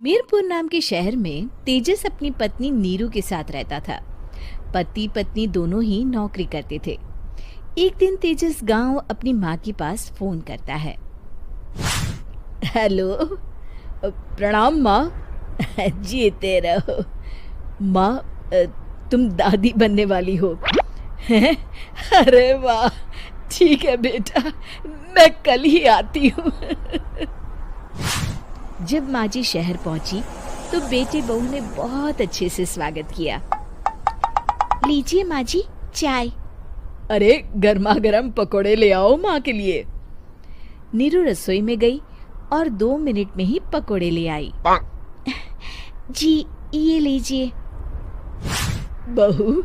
मीरपुर नाम के शहर में तेजस अपनी पत्नी नीरू के साथ रहता था। पति पत्नी दोनों ही नौकरी करते थे। एक दिन तेजस गांव अपनी माँ के पास फोन करता है। हेलो, प्रणाम माँ। जीते रहो माँ, तुम दादी बनने वाली हो हैं? अरे वाह, ठीक है बेटा, मैं कल ही आती हूँ। जब माँ जी शहर पहुंची तो बेटे बहू ने बहुत अच्छे से स्वागत किया। लीजिए माँ जी, चाय। अरे गर्मा गर्म पकोड़े ले आओ माँ के लिए। नीरू रसोई में गई और 2 मिनट में ही पकोड़े ले आई। जी ये लीजिए। बहू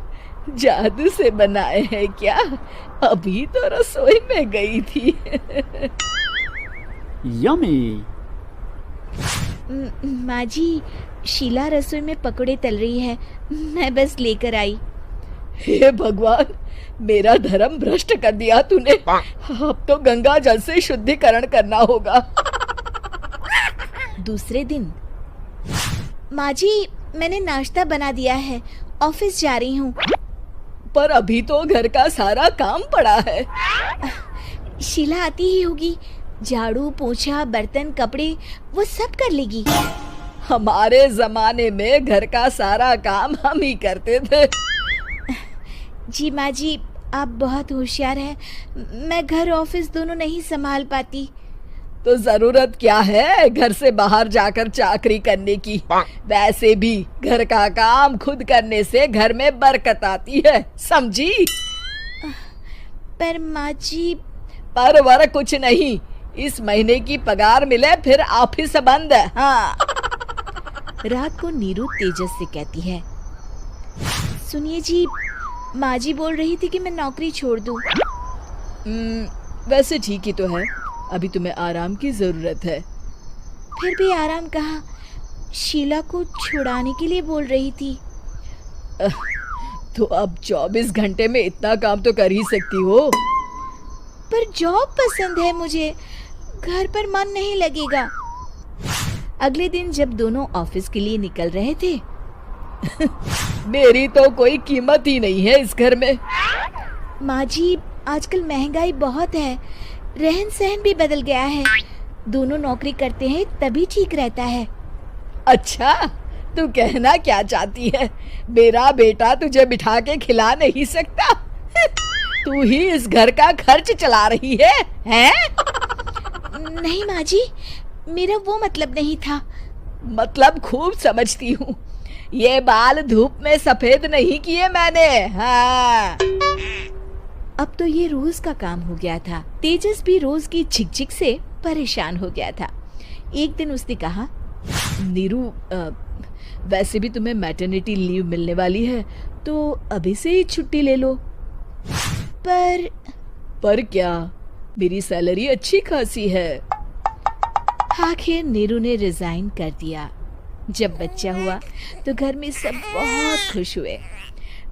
जादू से बनाए हैं क्या? अभी तो रसोई में गई थी। यम्मी। माँ जी, शीला रसोई में पकोड़े तल रही है, मैं बस लेकर आई। हे भगवान, मेरा धर्म भ्रष्ट कर दिया तूने। अब तो गंगा जल से शुद्धिकरण करना होगा। दूसरे दिन, माँ जी मैंने नाश्ता बना दिया है, ऑफिस जा रही हूँ। पर अभी तो घर का सारा काम पड़ा है। शीला आती ही होगी, झाड़ू पोछा बर्तन कपड़े वो सब कर लेगी। हमारे जमाने में घर का सारा काम हम ही करते थे। जी माँ जी, आप बहुत होशियार हैं, मैं घर ऑफिस दोनों नहीं संभाल पाती। तो जरूरत क्या है घर से बाहर जाकर चाकरी करने की? वैसे भी घर का काम खुद करने से घर में बरकत आती है, समझी? पर माँ जी। पर वर कुछ नहीं, इस महीने की पगार मिले फिर ऑफिस बंद है। हाँ। रात को नीरू तेजस से कहती है, सुनिए जी, माँ जी बोल रही थी कि मैं नौकरी छोड़ दूं। वैसे ठीक ही तो है, अभी तुम्हें आराम की जरूरत है। फिर भी आराम कहाँ, शीला को छुड़ाने के लिए बोल रही थी। तो अब 24 घंटे में इतना काम तो कर ही सकती हो। पर जॉब पसंद है मुझे, घर पर मन नहीं लगेगा। अगले दिन जब दोनों ऑफिस के लिए निकल रहे थे, मेरी तो कोई कीमत ही नहीं है इस घर में। माँ जी, आजकल महंगाई बहुत है, रहन सहन भी बदल गया है, दोनों नौकरी करते हैं तभी ठीक रहता है। अच्छा, तू कहना क्या चाहती है? मेरा बेटा तुझे बिठा के खिला नहीं सकता? तू ही इस घर का खर्च चला रही है, हैं? नहीं माँ जी, मेरा वो मतलब नहीं था। मतलब खूब समझती हूँ, ये बाल धूप में सफेद नहीं किए मैंने। हाँ। अब तो ये रोज का काम हो गया था। तेजस भी रोज की झिकझिक से परेशान हो गया था। एक दिन उसने कहा, नीरू, वैसे भी तुम्हें मैटरनिटी लीव मिलने वाली है, तो अभी से ही छुट्टी ले लो। पर क्या, मेरी सैलरी अच्छी खासी है। आखिर नीरू ने रिजाइन कर दिया। जब बच्चा हुआ तो घर में सब बहुत खुश हुए।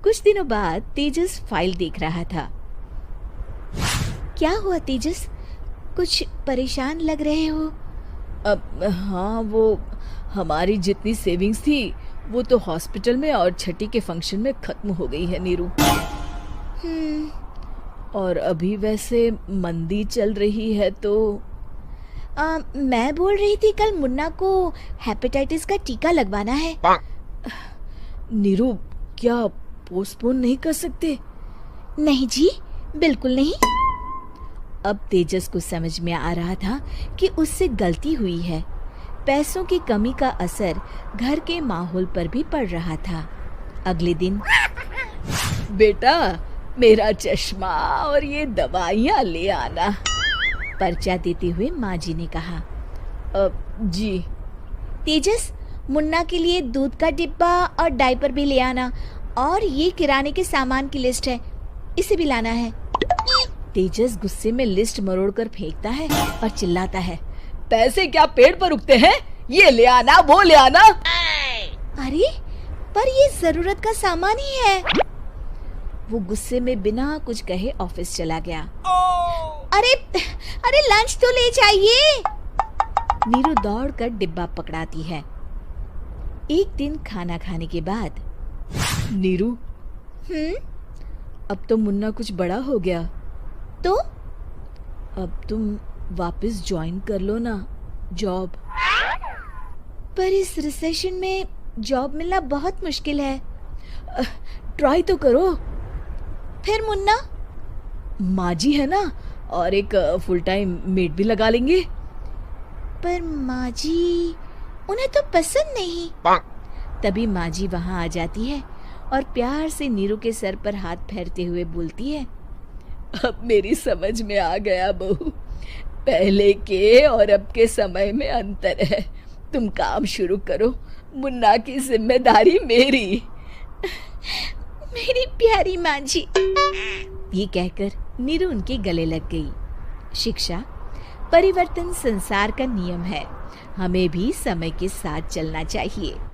कुछ दिनों बाद तेजस फाइल देख रहा था। क्या हुआ तेजस, कुछ परेशान लग रहे हो? हाँ, वो हमारी जितनी सेविंग्स थी वो तो हॉस्पिटल में और छठी के फंक्शन में खत्म हो गई है नीरू। और अभी वैसे मंदी चल रही है तो मैं बोल रही थी कल मुन्ना को हेपेटाइटिस का टीका लगवाना है। नीरू, क्या पोस्टपोन नहीं कर सकते? नहीं जी, बिल्कुल नहीं। अब तेजस को समझ में आ रहा था कि उससे गलती हुई है। पैसों की कमी का असर घर के माहौल पर भी पड़ रहा था। अगले दिन, बेटा मेरा चश्मा और ये दवाइयाँ ले आना, पर्चा देते हुए माँ जी ने कहा। जी। तेजस, मुन्ना के लिए दूध का डिब्बा और डायपर भी ले आना, और ये किराने के सामान की लिस्ट है, इसे भी लाना है। तेजस गुस्से में लिस्ट मरोड़कर फेंकता है और चिल्लाता है, पैसे क्या पेड़ पर उगते हैं? ये ले आना, वो ले आना। अरे पर ये जरूरत का सामान ही है। वो गुस्से में बिना कुछ कहे ऑफिस चला गया। अरे लंच तो ले जाइए। नीरू दौड़कर डिब्बा पकड़ाती है। एक दिन खाना खाने के बाद, नीरू, अब तो मुन्ना कुछ बड़ा हो गया, तो अब तुम वापस ज्वाइन कर लो ना जॉब। पर इस रिसेशन में जॉब मिलना बहुत मुश्किल है। ट्राई तो करो। फिर मुन्ना? माँ जी है ना, और एक फुल टाइम मेड भी लगा लेंगे। पर माँ जी, उन्हें तो पसंद नहीं। तभी माँ जी वहाँ आ जाती है और प्यार से नीरू के सर पर हाथ फेरते हुए बोलती है, अब मेरी समझ में आ गया बहू, पहले के और अब के समय में अंतर है। तुम काम शुरू करो, मुन्ना की जिम्मेदारी मेरी। मेरी प्यारी माँ जी। ये कहकर नीरू उनके गले लग गई। शिक्षा, परिवर्तन संसार का नियम है, हमें भी समय के साथ चलना चाहिए।